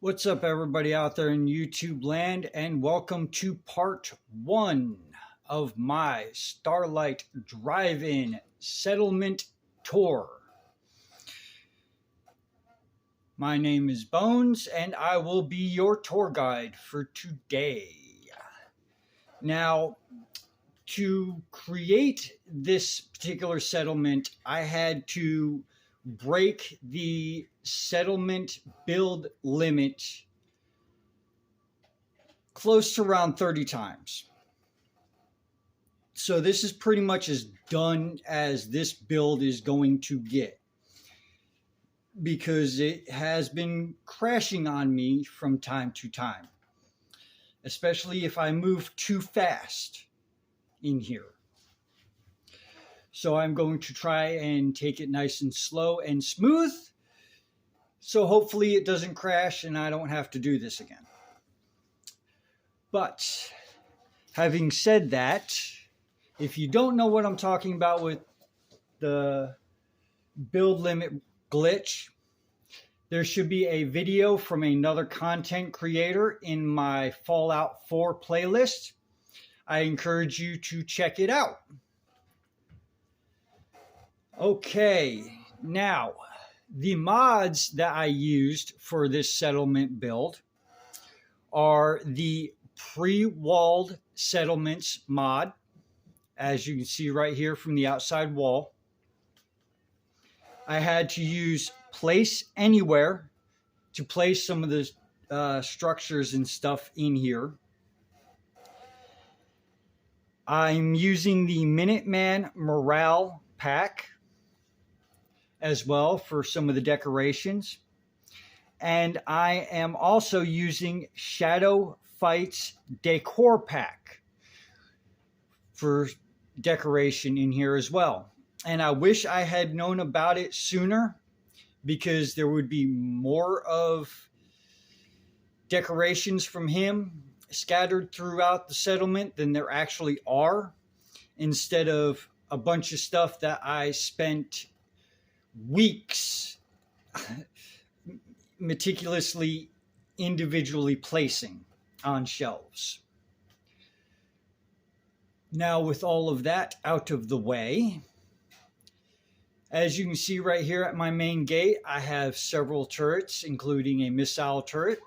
What's up, everybody out there in YouTube land, and welcome to part one of my Starlight Drive-In Settlement Tour. My name is Bones, and I will be your tour guide for today. Now, to create this particular settlement, I had to break the settlement build limit close to around 30 times. So this is pretty much as done as this build is going to get, because it has been crashing on me from time to time, especially if I move too fast in here. So I'm going to try and take it nice and slow and smooth, so hopefully it doesn't crash and I don't have to do this again. But having said that, if you don't know what I'm talking about with the build limit glitch, there should be a video from another content creator in my Fallout 4 playlist. I encourage you to check it out. Okay, now the mods that I used for this settlement build are the pre-walled settlements mod, as you can see right here from the outside wall. I had to use place anywhere to place some of the structures and stuff in here. I'm using the Minuteman morale pack as well for some of the decorations. And I am also using Shadow Fights decor pack for decoration in here as well. And I wish I had known about it sooner, because there would be more of decorations from him scattered throughout the settlement than there actually are, instead of a bunch of stuff that I spent weeks meticulously individually placing on shelves. Now, with all of that out of the way, as you can see right here at my main gate, I have several turrets, including a missile turret.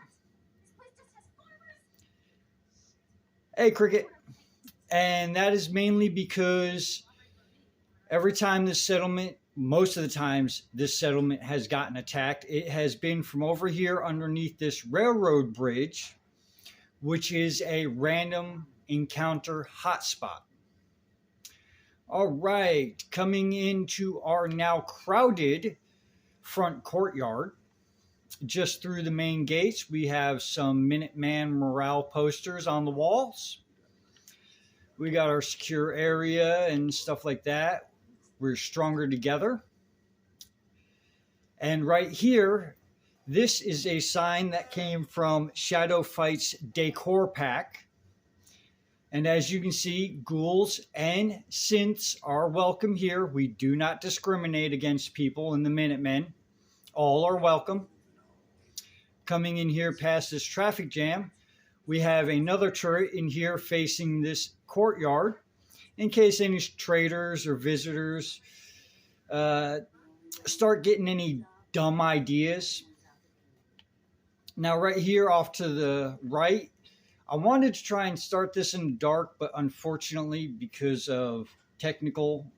Hey, Cricket. And that is mainly because every time this settlement, most of the times this settlement has gotten attacked, it has been from over here underneath this railroad bridge, which is a random encounter hotspot. All right, coming into our now crowded front courtyard, just through the main gates, we have some Minuteman morale posters on the walls. We got our secure area and stuff like that. We're stronger together. And right here, this is a sign that came from Shadow Fights decor pack. And as you can see, ghouls and synths are welcome here. We do not discriminate against people in the Minutemen. All are welcome. Coming in here past this traffic jam, we have another turret in here facing this courtyard, in case any traders or visitors start getting any dumb ideas. Now, right here off to the right, I wanted to try and start this in the dark, but unfortunately, because of technical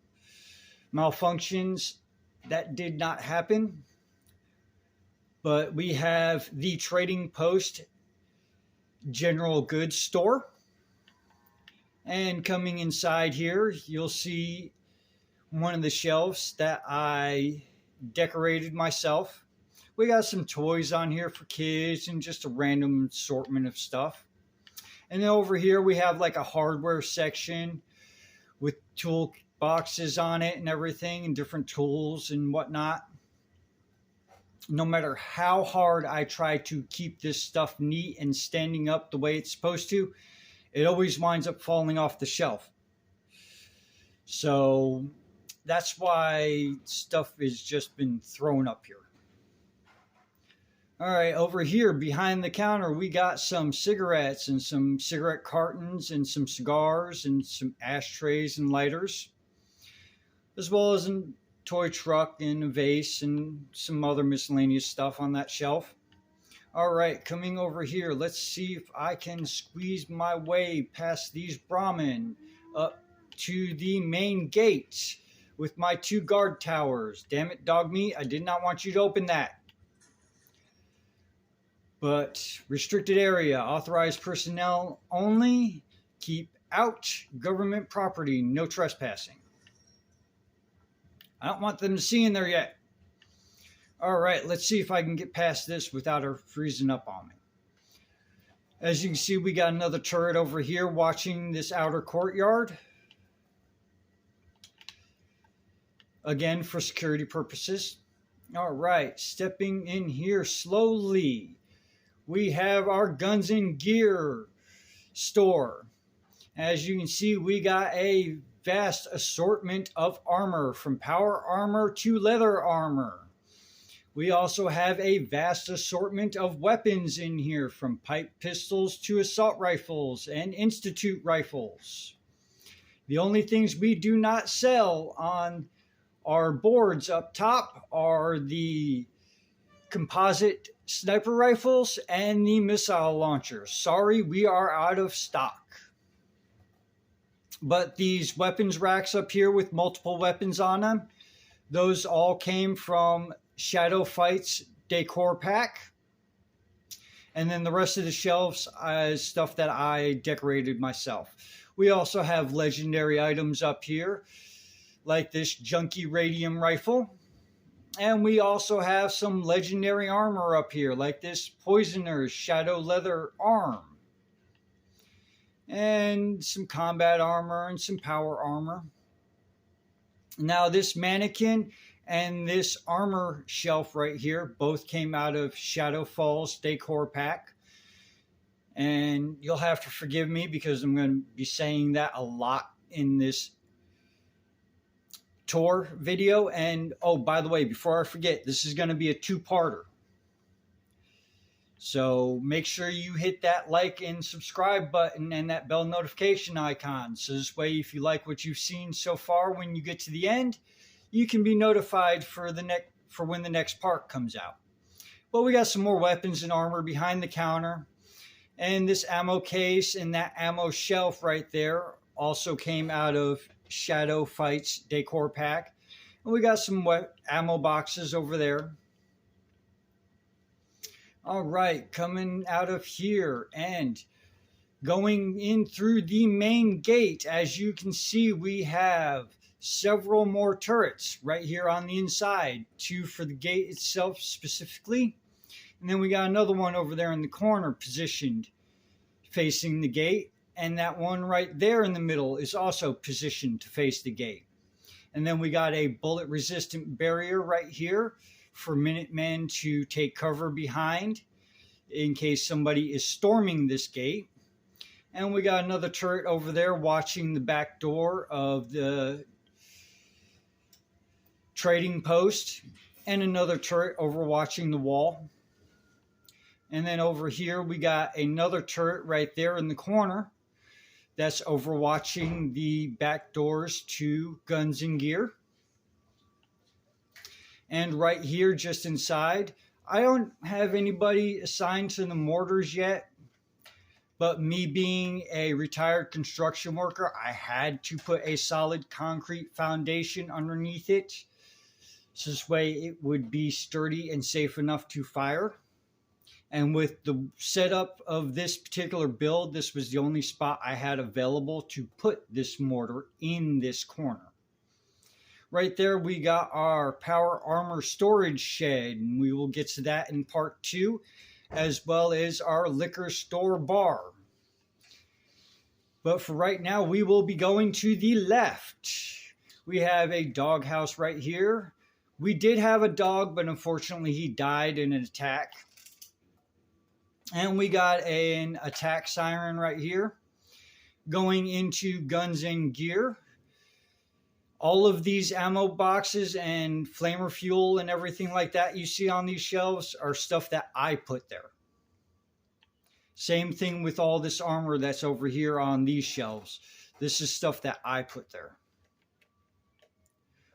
malfunctions, that did not happen. But we have the Trading Post General Goods Store. And coming inside here, you'll see one of the shelves that I decorated myself. We got some toys on here for kids and just a random assortment of stuff. And then over here we have like a hardware section with tool boxes on it and everything, and different tools and whatnot. No matter how hard I try to keep this stuff neat and standing up the way it's supposed to, it always winds up falling off the shelf. So that's why stuff has just been thrown up here. All right, over here behind the counter, we got some cigarettes and some cigarette cartons and some cigars and some ashtrays and lighters, as well as a toy truck and a vase and some other miscellaneous stuff on that shelf. All right, coming over here, let's see if I can squeeze my way past these Brahmin up to the main gate with my 2 guard towers. Damn it, dog meat, I did not want you to open that. But restricted area, authorized personnel only, keep out government property, no trespassing. I don't want them to see in there yet. All right, let's see if I can get past this without her freezing up on me. As you can see, we got another turret over here watching this outer courtyard. Again, for security purposes. All right, stepping in here slowly. We have our guns and gear store. As you can see, we got a vast assortment of armor, from power armor to leather armor. We also have a vast assortment of weapons in here, from pipe pistols to assault rifles and institute rifles. The only things we do not sell on our boards up top are the composite sniper rifles and the missile launchers. Sorry, we are out of stock. But these weapons racks up here with multiple weapons on them, those all came from Shadow Fight's decor pack. And then the rest of the shelves is stuff that I decorated myself. We also have legendary items up here, like this junky radium rifle. And we also have some legendary armor up here, like this Poisoner's Shadow Leather arm. And some combat armor and some power armor. Now this mannequin and this armor shelf right here both came out of Shadowfall's decor pack. And you'll have to forgive me because I'm going to be saying that a lot in this tour video. And oh, by the way, before I forget, this is going to be a 2-parter. So make sure you hit that like and subscribe button and that bell notification icon. So this way, if you like what you've seen so far, when you get to the end, you can be notified for when the next part comes out. But we got some more weapons and armor behind the counter. And this ammo case and that ammo shelf right there also came out of Shadow Fight's decor pack. And we got some ammo boxes over there. All right, coming out of here and going in through the main gate, as you can see, we have several more turrets right here on the inside. 2 for the gate itself specifically. And then we got another one over there in the corner positioned facing the gate. And that one right there in the middle is also positioned to face the gate. And then we got a bullet resistant barrier right here for Minutemen to take cover behind in case somebody is storming this gate. And we got another turret over there watching the back door of the trading post, and another turret overwatching the wall. And then over here we got another turret right there in the corner that's overwatching the back doors to guns and gear. And right here just inside, I don't have anybody assigned to the mortars yet, but me being a retired construction worker, I had to put a solid concrete foundation underneath it, so this way it would be sturdy and safe enough to fire. And with the setup of this particular build, this was the only spot I had available to put this mortar in this corner. Right there, we got our power armor storage shed, and we will get to that in part 2, as well as our liquor store bar. But for right now, we will be going to the left. We have a doghouse right here. We did have a dog, but unfortunately he died in an attack. And we got an attack siren right here. Going into guns and gear. All of these ammo boxes and flamer fuel and everything like that you see on these shelves are stuff that I put there. Same thing with all this armor that's over here on these shelves. This is stuff that I put there.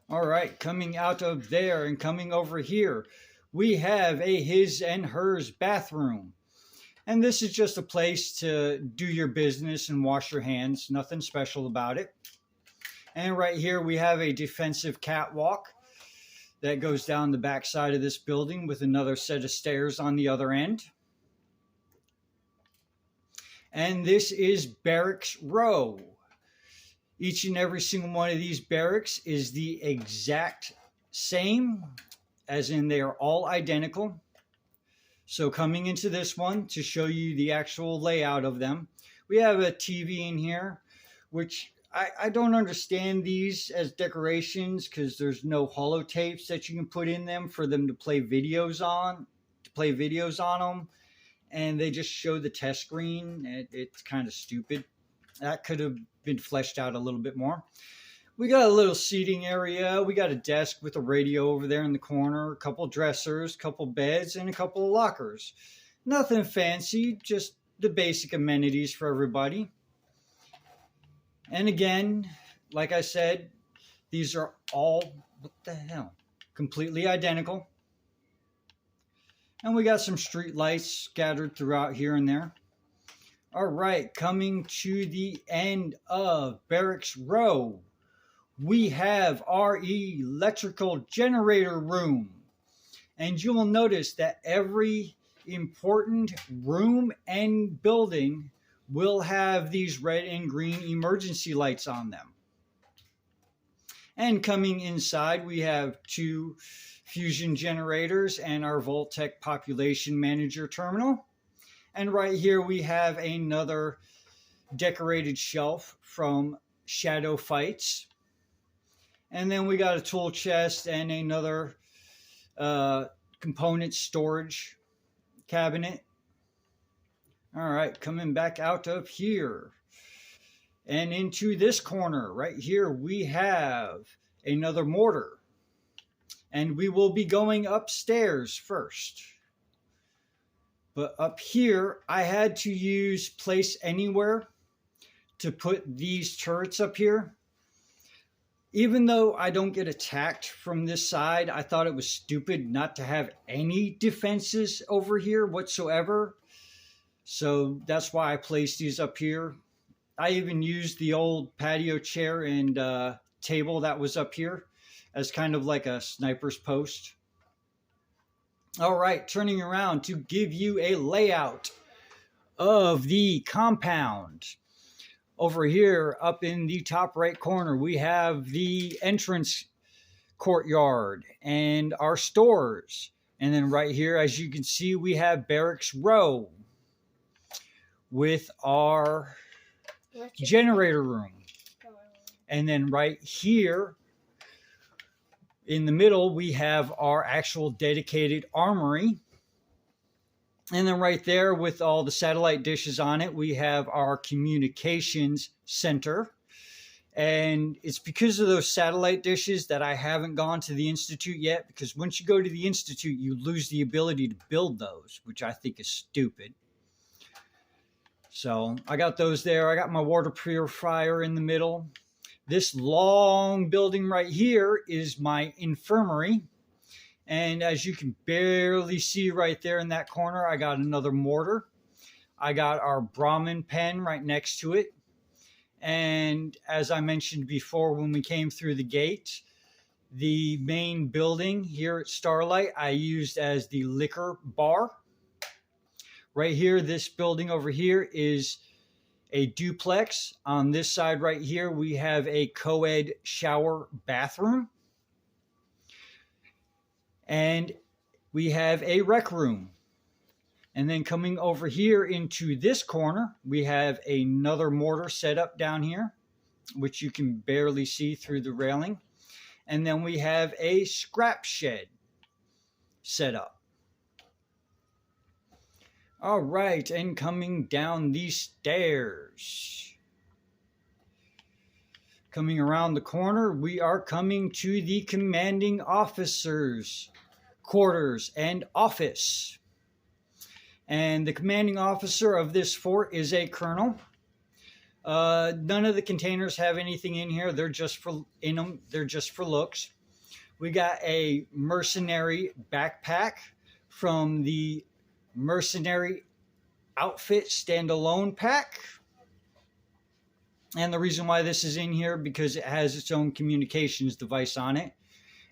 All right, coming out of there and coming over here, we have a his and hers bathroom. And this is just a place to do your business and wash your hands. Nothing special about it. And right here we have a defensive catwalk that goes down the back side of this building with another set of stairs on the other end. And this is Barracks Row. Each and every single one of these barracks is the exact same, as in they are all identical. So coming into this one to show you the actual layout of them, we have a TV in here, which I don't understand these as decorations because there's no holotapes that you can put in them for them to play videos on, them. And they just show the test screen. It's kind of stupid. That could have been fleshed out a little bit more. We got a little seating area. We got a desk with a radio over there in the corner, a couple dressers, a couple beds, and a couple of lockers. Nothing fancy, just the basic amenities for everybody. And again, like I said, these are all, what the hell, completely identical. And we got some street lights scattered throughout here and there. All right, coming to the end of Barracks Row, we have our electrical generator room. And you will notice that every important room and building will have these red and green emergency lights on them. And coming inside, we have 2 fusion generators and our Voltec population manager terminal. And right here we have another decorated shelf from Shadow Fights. And then we got a tool chest and another component storage cabinet. All right, coming back out of here and into this corner right here, we have another mortar. And we will be going upstairs first. But up here, I had to use Place Anywhere to put these turrets up here. Even though I don't get attacked from this side, I thought it was stupid not to have any defenses over here whatsoever. So that's why I placed these up here. I even used the old patio chair and table that was up here as kind of like a sniper's post. All right, turning around to give you a layout of the compound. Over here, up in the top right corner, we have the entrance courtyard and our stores. And then right here, as you can see, we have Barracks Row with our generator room. And then right here in the middle, we have our actual dedicated armory. And then right there with all the satellite dishes on it, we have our communications center. And it's because of those satellite dishes that I haven't gone to the Institute yet, because once you go to the Institute, you lose the ability to build those, which I think is stupid. So I got those there. I got my water purifier in the middle. This long building right here is my infirmary. And as you can barely see right there in that corner, I got another mortar. I got our Brahmin pen right next to it. And as I mentioned before, when we came through the gate, the main building here at Starlight, I used as the liquor bar. Right here, this building over here is a duplex. On this side right here, we have a co-ed shower bathroom. And we have a rec room. And then coming over here into this corner, we have another mortar set up down here, which you can barely see through the railing. And then we have a scrap shed set up. All right, and coming down these stairs. Coming around the corner, we are coming to the commanding officer's quarters and office. And the commanding officer of this fort is a colonel. None of the containers have anything in here. They're just for looks. We got a mercenary backpack from the mercenary outfit standalone pack. And the reason why this is in here, because it has its own communications device on it.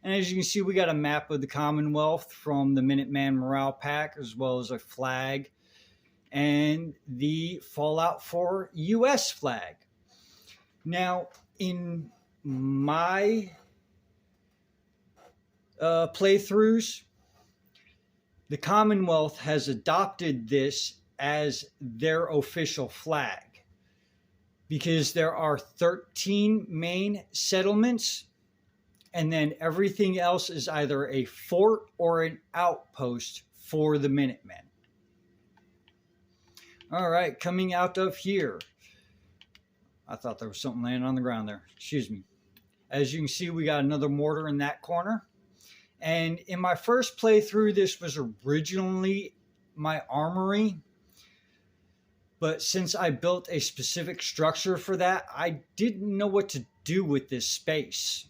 And as you can see, we got a map of the Commonwealth from the Minuteman Morale Pack, as well as a flag and the Fallout 4 US flag. Now, in my playthroughs, the Commonwealth has adopted this as their official flag, because there are 13 main settlements, and then everything else is either a fort or an outpost for the Minutemen. All right, coming out of here. I thought there was something laying on the ground there. Excuse me. As you can see, we got another mortar in that corner. And in my first playthrough, this was originally my armory. But since I built a specific structure for that, I didn't know what to do with this space.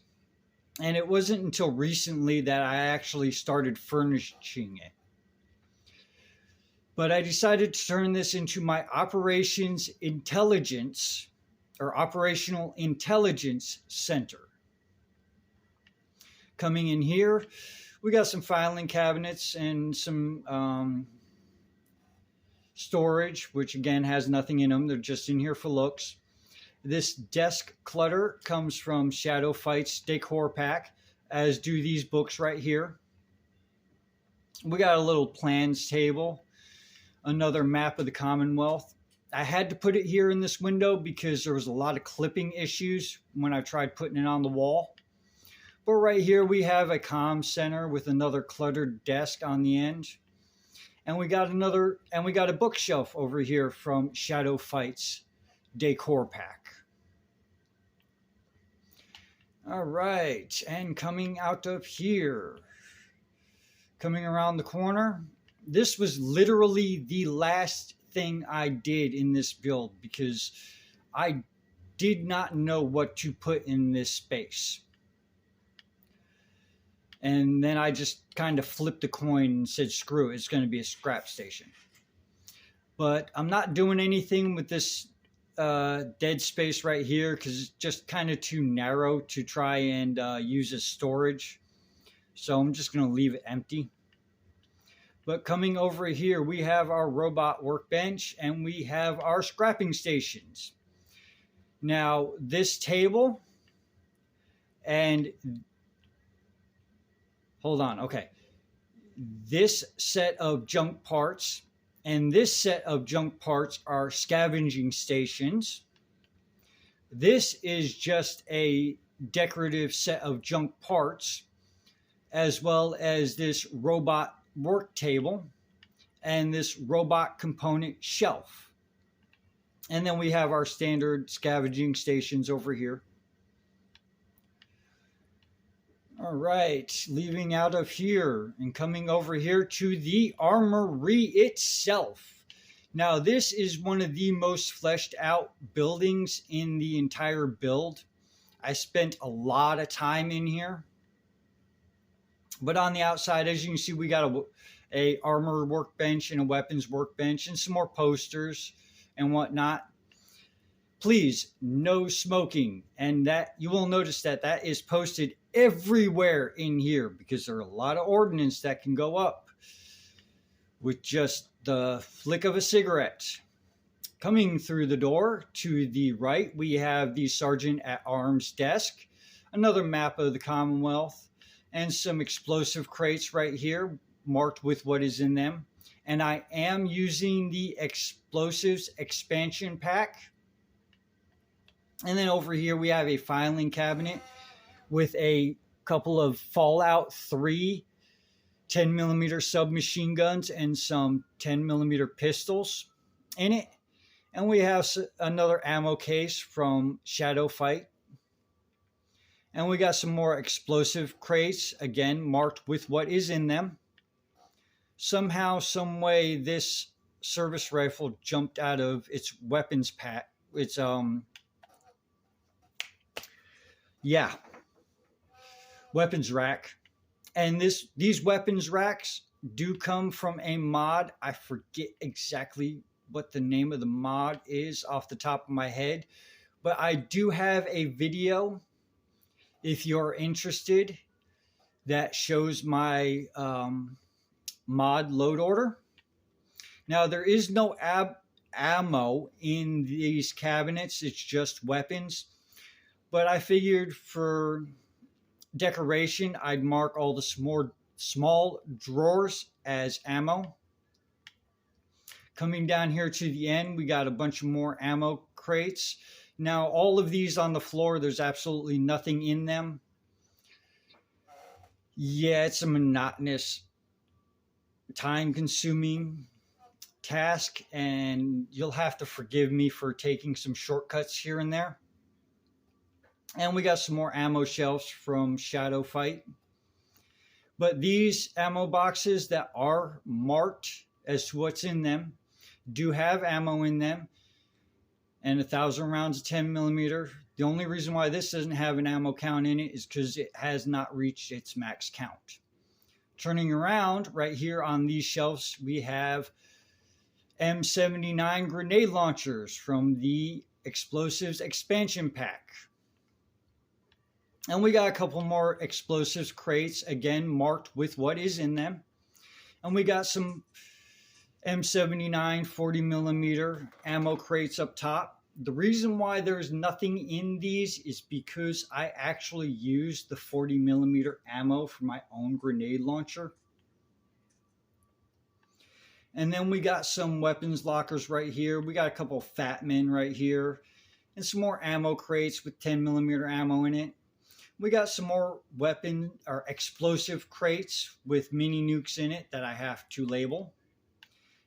And it wasn't until recently that I actually started furnishing it. But I decided to turn this into my operations intelligence, or operational intelligence center. Coming in here, we got some filing cabinets and some storage, which again has nothing in them. They're just in here for looks. This desk clutter comes from Shadow Fight's decor pack, as do these books right here. We got a little plans table, another map of the Commonwealth. I had to put it here in this window because there was a lot of clipping issues when I tried putting it on the wall. But right here we have a comm center with another cluttered desk on the end. And we got a bookshelf over here from Shadow Fight's decor pack. All right, and coming out of here, coming around the corner, this was literally the last thing I did in this build because I did not know what to put in this space. And then I just kind of flipped a coin and said, screw it, it's going to be a scrap station. But I'm not doing anything with this dead space right here because it's just kind of too narrow to try and use as storage. So I'm just going to leave it empty. But coming over here, we have our robot workbench and we have our scrapping stations. Now, this table and... Hold on, okay. This set of junk parts and this set of junk parts are scavenging stations. This is just a decorative set of junk parts, as well as this robot work table and this robot component shelf. And then we have our standard scavenging stations over here. All right, leaving out of here and coming over here to the armory itself. Now, this is one of the most fleshed out buildings in the entire build. I spent a lot of time in here. But on the outside, as you can see, we got a armor workbench and a weapons workbench and some more posters and whatnot. Please, no smoking. And that you will notice that is posted everywhere in here because there are a lot of ordnance that can go up with just the flick of a cigarette. Coming through the door to the right, we have the Sergeant at Arms desk, another map of the Commonwealth, and some explosive crates right here marked with what is in them. And I am using the explosives expansion pack. And then over here we have a filing cabinet with a couple of Fallout 3 10mm submachine guns and some 10mm pistols in it. And we have another ammo case from Shadow Fight. And we got some more explosive crates, again, marked with what is in them. Somehow, some way, this service rifle jumped out of its weapons pack. It's, yeah, weapons rack. And these weapons racks do come from a mod. I forget exactly what the name of the mod is off the top of my head, but I do have a video, if you're interested, that shows my mod load order. Now, there is no ammo in these cabinets. It's just weapons. But I figured for decoration, I'd mark all the small drawers as ammo. Coming down here to the end, we got a bunch of more ammo crates. Now, all of these on the floor, there's absolutely nothing in them. Yeah, it's a monotonous, time-consuming task, and you'll have to forgive me for taking some shortcuts here and there. And we got some more ammo shelves from Shadow Fight. But these ammo boxes that are marked as to what's in them do have ammo in them, and 1,000 rounds of 10 millimeter. The only reason why this doesn't have an ammo count in it is because it has not reached its max count. Turning around, right here on these shelves, we have M79 grenade launchers from the Explosives expansion pack. And we got a couple more explosives crates, again marked with what is in them. And we got some M79 40 millimeter ammo crates up top. The reason why there's nothing in these is because I actually used the 40 millimeter ammo for my own grenade launcher. And then we got some weapons lockers right here. We got a couple of fat men right here. And some more ammo crates with 10 millimeter ammo in it. We got some more weapon or explosive crates with mini nukes in it that I have to label.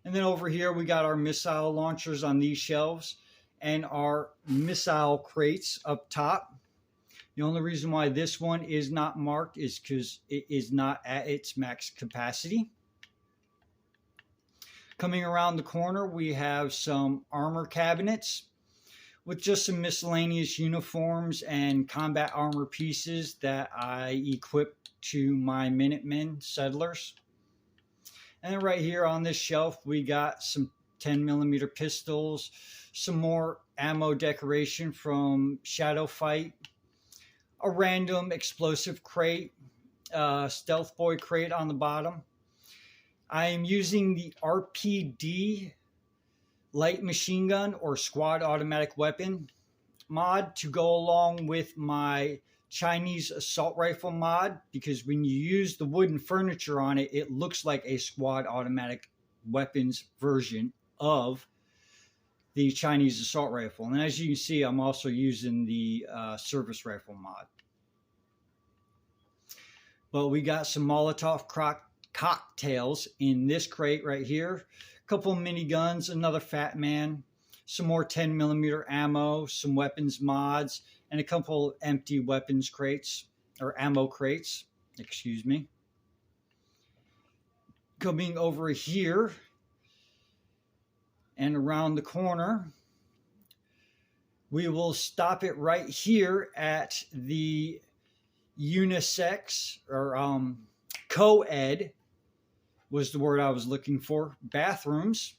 And then over here we got our missile launchers on these shelves and our missile crates up top. The only reason why this one is not marked is because it is not at its max capacity. Coming around the corner, we have some armor cabinets with just some miscellaneous uniforms and combat armor pieces that I equipped to my Minutemen settlers. And then right here on this shelf, we got some 10 millimeter pistols, some more ammo decoration from Shadow Fight, a random explosive crate, stealth boy crate on the bottom. I am using the RPD light machine gun or squad automatic weapon mod to go along with my Chinese assault rifle mod, because when you use the wooden furniture on it, it looks like a squad automatic weapons version of the Chinese assault rifle. And as you can see, I'm also using the service rifle mod. But we got some Molotov cocktails in this crate right here. A couple of miniguns, another fat man, some more 10 millimeter ammo, some weapons mods, and a couple empty weapons crates, or ammo crates, excuse me. Coming over here and around the corner, we will stop it right here at the unisex, or co-ed was the word I was looking for, bathrooms.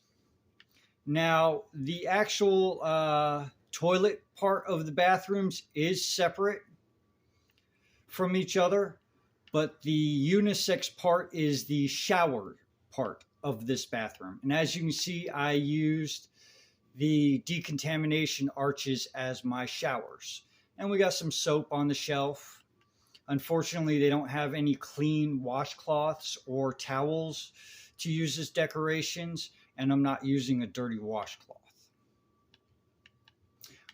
Now, the actual toilet part of the bathrooms is separate from each other, but the unisex part is the shower part of this bathroom. And as you can see, I used the decontamination arches as my showers. And we got some soap on the shelf. Unfortunately, they don't have any clean washcloths or towels to use as decorations, and I'm not using a dirty washcloth.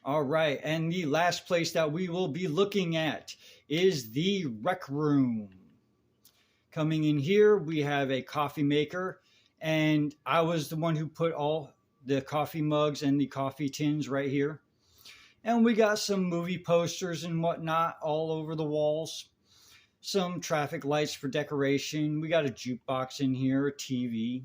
All right, and the last place that we will be looking at is the rec room. Coming in here, we have a coffee maker, and I was the one who put all the coffee mugs and the coffee tins right here. And we got some movie posters and whatnot all over the walls. Some traffic lights for decoration. We got a jukebox in here, a TV.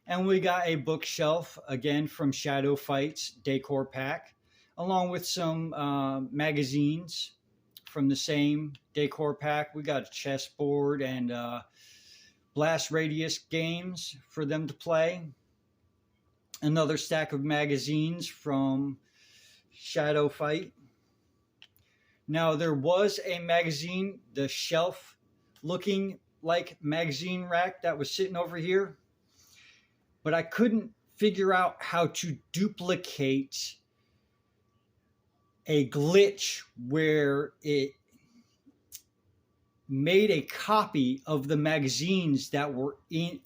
And we got a bookshelf, again from Shadow Fights Decor Pack, along with some magazines from the same Decor Pack. We got a chessboard and Blast Radius games for them to play. Another stack of magazines from Shadow Fight. Now, there was a magazine, the shelf looking like magazine rack that was sitting over here, but I couldn't figure out how to duplicate a glitch where it made a copy of the magazines that were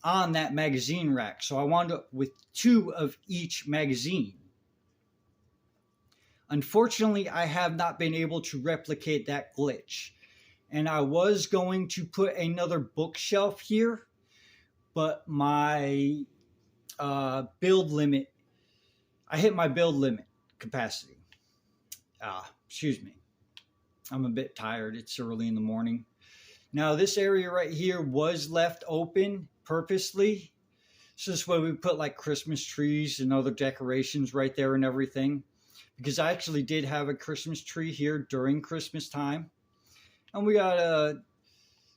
on that magazine rack. So I wound up with 2 of each magazine. Unfortunately, I have not been able to replicate that glitch. And I was going to put another bookshelf here, but my build limit, I hit my build limit capacity. Excuse me. I'm a bit tired. It's early in the morning. Now, this area right here was left open purposely. So this way we put like Christmas trees and other decorations right there and everything. Because I actually did have a Christmas tree here during Christmas time. And we got a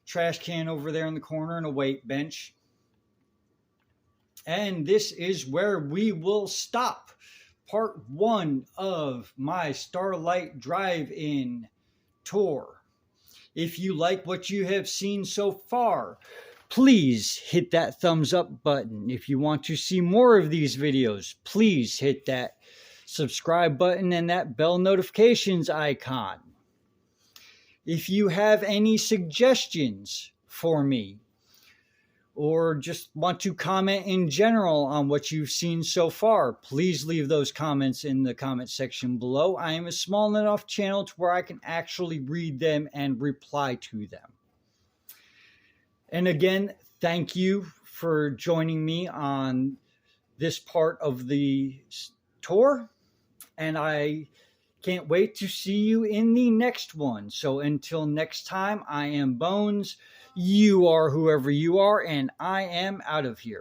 trash can over there in the corner and a weight bench. And this is where we will stop part 1 of my Starlight Drive-In tour. If you like what you have seen so far, please hit that thumbs up button. If you want to see more of these videos, please hit that subscribe button and that bell notifications icon. If you have any suggestions for me, or just want to comment in general on what you've seen so far, please leave those comments in the comment section below. I am a small enough channel to where I can actually read them and reply to them. And again, thank you for joining me on this part of the tour. And I can't wait to see you in the next one. So until next time, I am Bones. You are whoever you are, and I am out of here.